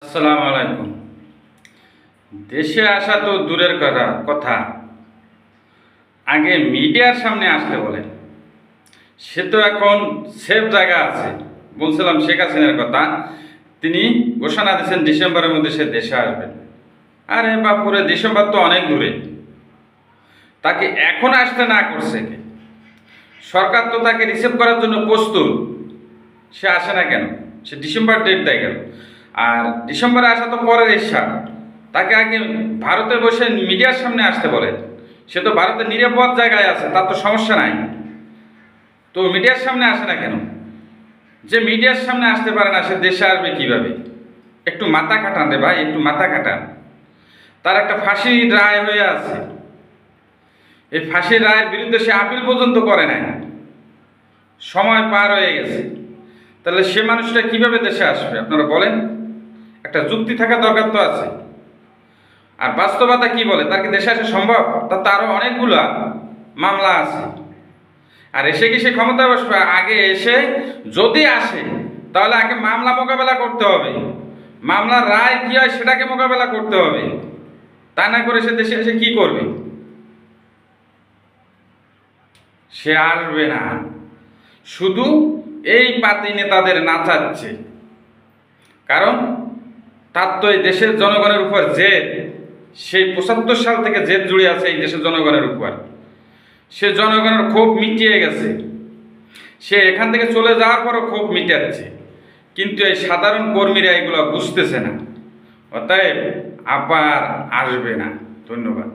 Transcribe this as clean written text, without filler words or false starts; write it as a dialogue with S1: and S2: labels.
S1: আসসালামু আলাইকুম। দেশে আসা তো দূরের কথা, আগে মিডিয়ার সামনে আসতে বলে। সে তো এখন সেফ জায়গা আছে। বলছিলাম শেখ হাসিনার কথা, তিনি ঘোষণা দিয়েছেন ডিসেম্বরের মধ্যে সে দেশে আসবেন। আরে বাপুরে, ডিসেম্বর তো অনেক দূরে। তাকে এখন আসতে না করছে কে? সরকার তো তাকে রিসিভ করার জন্য প্রস্তুত। সে আসে না কেন? সে ডিসেম্বর ডেট দেয় কেন? আর ডিসেম্বরে আসা তো পরের হিসাব। তাকে আগে ভারতে বসে মিডিয়ার সামনে আসতে বলে। সে তো ভারতে নিরাপদ জায়গায় আছে, তার তো সমস্যা নাই। তো মিডিয়ার সামনে আসে না কেন? যে মিডিয়ার সামনে আসতে পারে না, সে দেশে আসবে কিভাবে? একটু মাথা খাটান রে ভাই, একটু মাথা খাটান। তার একটা ফাঁসির রায় হয়ে আছে। এই ফাঁসির রায়ের বিরুদ্ধে সে আপিল পর্যন্ত করে নাই। সময় পার হয়ে গেছে। তাহলে সে মানুষটা কিভাবে দেশে আসবে আপনারা বলেন? একটা যুক্তি থাকা দরকার তো আছে। আর বাস্তবতা কি বলে? তার কি দেশে আসা সম্ভব? তার তো আরো অনেকগুলা মামলা আছে। আর এসে কি সে ক্ষমতায় বসবে? আগে এসে যদি আসে, তাহলে আগে মামলা মোকাবেলা করতে হবে। মামলার রায় কি হয় সেটাকে মোকাবেলা করতে হবে। তা না করে সে দেশে এসে কি করবে? সে আসবে না। শুধু এই পাতি নেতাদের নাচাচ্ছে। কারণ তার তো এই দেশের জনগণের উপর জেদ। সেই ৭৫ সাল থেকে জেদ জুড়ে আছে এই দেশের জনগণের উপর। সে জনগণের ক্ষোভ মিটিয়ে গেছে। সে এখান থেকে চলে যাওয়ার পরও ক্ষোভ মিটাচ্ছে। কিন্তু এই সাধারণ কর্মীরা এগুলো বুঝতেছে না। অতএব আবার আসবে না। ধন্যবাদ।